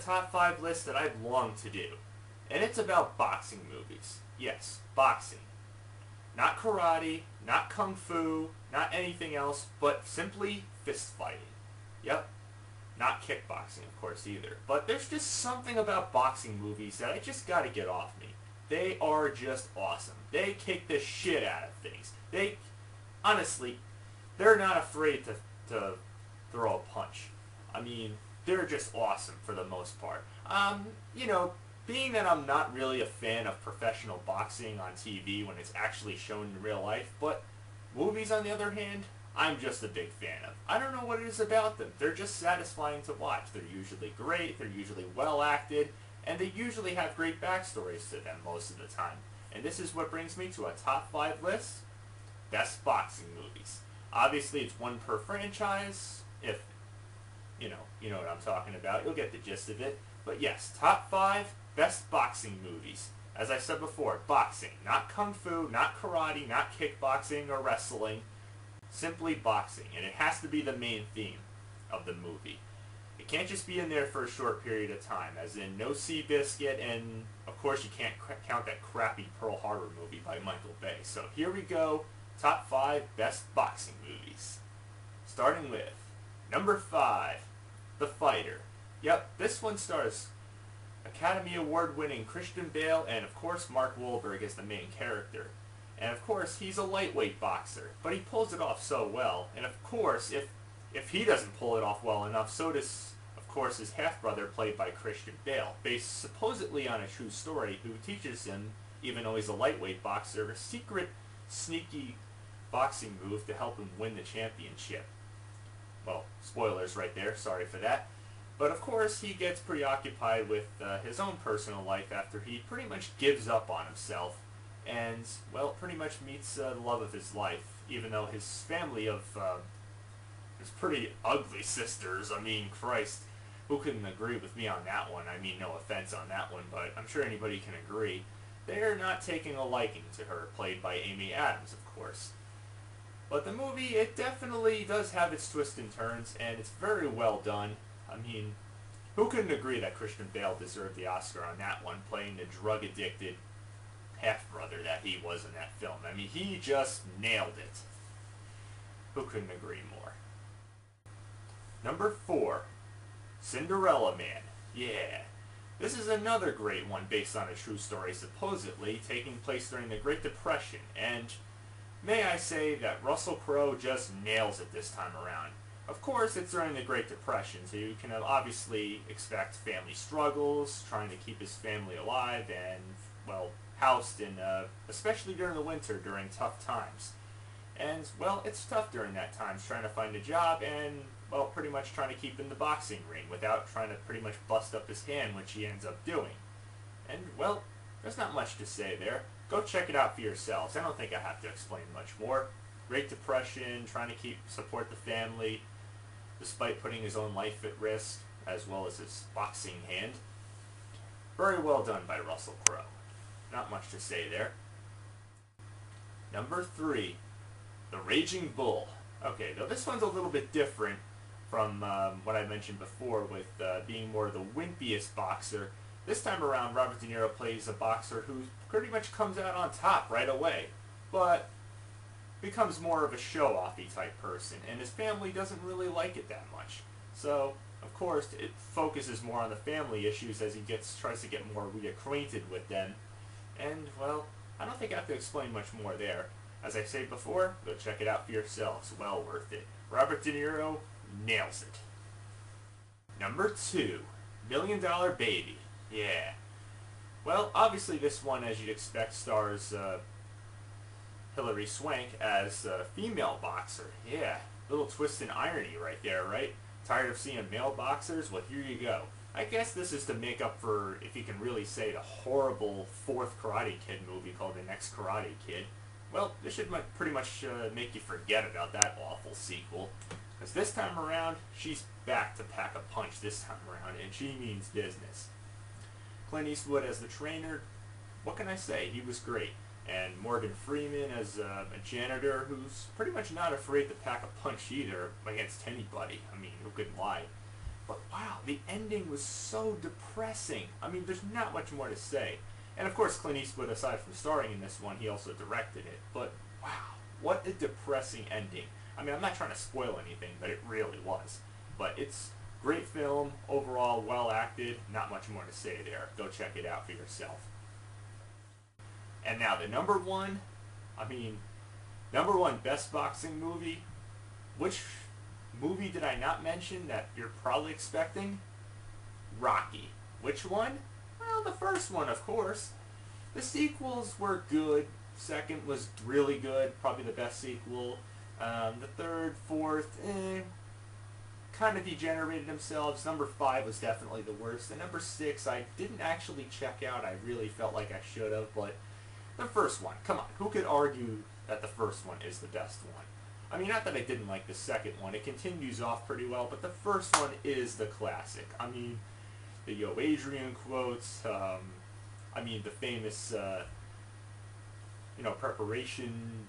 top 5 list that I've longed to do. And it's about boxing movies. Yes, boxing. Not karate, not kung fu, not anything else, but simply fist fighting. Yep. Not kickboxing, of course, either. But there's just something about boxing movies that I just gotta get off me. They are just awesome. They kick the shit out of things. Honestly, they're not afraid to throw a punch. I mean, they're just awesome for the most part. Being that I'm not really a fan of professional boxing on TV when it's actually shown in real life, but movies on the other hand, I'm just a big fan of. I don't know what it is about them. They're just satisfying to watch. They're usually great, they're usually well acted, and they usually have great backstories to them most of the time. And this is what brings me to a top 5 list. Best boxing movies. Obviously it's one per franchise, if you know what I'm talking about. You'll get the gist of it. But yes, top 5 best boxing movies. As I said before, boxing. Not kung fu, not karate, not kickboxing or wrestling. Simply boxing. And it has to be the main theme of the movie. It can't just be in there for a short period of time, as in no Seabiscuit, and of course you can't count that crappy Pearl Harbor movie by Michael Bay. So here we go, top 5 best boxing movies. Starting with number 5, The Fighter. Yep, this one stars Academy Award-winning Christian Bale and of course Mark Wahlberg as the main character. And of course he's a lightweight boxer, but he pulls it off so well. And of course, if he doesn't pull it off well enough, so does of course his half-brother played by Christian Bale, based supposedly on a true story, who teaches him, even though he's a lightweight boxer, a secret, sneaky boxing move to help him win the championship. Well, spoilers right there, sorry for that. But of course he gets preoccupied with his own personal life after he pretty much gives up on himself and, well, pretty much meets the love of his life, even though his family of his pretty ugly sisters, I mean, Christ, who couldn't agree with me on that one? I mean, no offense on that one, but I'm sure anybody can agree. They're not taking a liking to her, played by Amy Adams, of course. But the movie, it definitely does have its twists and turns, and it's very well done. I mean, who couldn't agree that Christian Bale deserved the Oscar on that one, playing the drug-addicted half-brother that he was in that film? I mean, he just nailed it. Who couldn't agree more? Number 4, Cinderella Man. Yeah. This is another great one based on a true story, supposedly taking place during the Great Depression, and may I say that Russell Crowe just nails it this time around. Of course, it's during the Great Depression, so you can obviously expect family struggles, trying to keep his family alive, and, well, housed in, especially during the winter, during tough times. And, well, it's tough during that time, trying to find a job and, well, pretty much trying to keep in the boxing ring without trying to pretty much bust up his hand, which he ends up doing. And, well, there's not much to say there. Go check it out for yourselves. I don't think I have to explain much more. Great Depression, trying to support the family, despite putting his own life at risk, as well as his boxing hand. Very well done by Russell Crowe. Not much to say there. Number 3, The Raging Bull. Okay, though this one's a little bit different from what I mentioned before with being more the wimpiest boxer. This time around, Robert De Niro plays a boxer who pretty much comes out on top right away, but becomes more of a show-offy type person, and his family doesn't really like it that much. So, of course, it focuses more on the family issues as he tries to get more reacquainted with them. And, well, I don't think I have to explain much more there. As I said before, go check it out for yourselves. Well worth it. Robert De Niro nails it. Number 2, Million Dollar Baby. Yeah. Well, obviously this one, as you'd expect, stars Hilary Swank as a female boxer. Yeah, little twist and irony right there, right? Tired of seeing male boxers? Well, here you go. I guess this is to make up for, if you can really say, the horrible 4th Karate Kid movie called The Next Karate Kid. Well, this should pretty much make you forget about that awful sequel. Because this time around, she's back to pack a punch this time around, and she means business. Clint Eastwood as the trainer, what can I say? He was great. And Morgan Freeman as a janitor who's pretty much not afraid to pack a punch either against anybody. I mean, who could lie? But wow, the ending was so depressing. I mean, there's not much more to say. And of course, Clint Eastwood, aside from starring in this one, he also directed it. But wow, what a depressing ending. I mean, I'm not trying to spoil anything, but it really was. But it's great film, overall well acted, not much more to say there. Go check it out for yourself. And now the number one, I mean, number one best boxing movie. Which movie did I not mention that you're probably expecting? Rocky. Which one? Well, the first one, of course. The sequels were good. Second was really good, probably the best sequel. The third, fourth, kind of degenerated themselves. Number 5 was definitely the worst. And number 6, I didn't actually check out. I really felt like I should have, but the first one, come on, who could argue that the first one is the best one? I mean, not that I didn't like the second one. It continues off pretty well, but the first one is the classic. I mean, the Yo Adrian quotes, I mean, the famous, preparation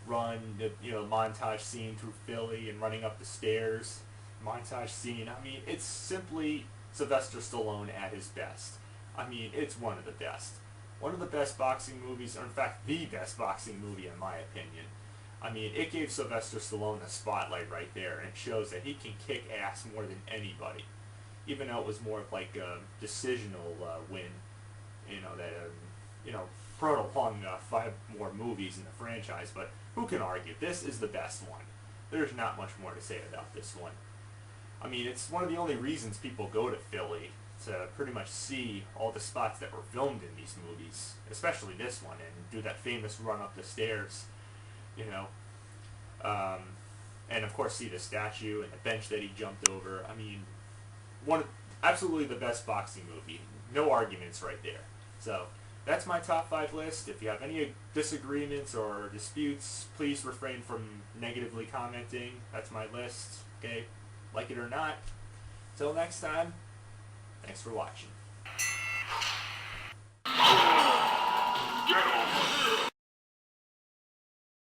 run, the, montage scene through Philly and running up the stairs, montage scene. I mean, it's simply Sylvester Stallone at his best. I mean, it's one of the best. One of the best boxing movies, or in fact, the best boxing movie in my opinion. I mean, it gave Sylvester Stallone the spotlight right there, and it shows that he can kick ass more than anybody. Even though it was more of like a decisional win, brought along 5 more movies in the franchise, but who can argue? This is the best one. There's not much more to say about this one. I mean, it's one of the only reasons people go to Philly, to pretty much see all the spots that were filmed in these movies, especially this one, and do that famous run up the stairs, and of course see the statue and the bench that he jumped over. I mean, absolutely the best boxing movie. No arguments right there. So that's my top 5 list. If you have any disagreements or disputes, please refrain from negatively commenting. That's my list. Okay, like it or not. Till next time. Thanks for watching.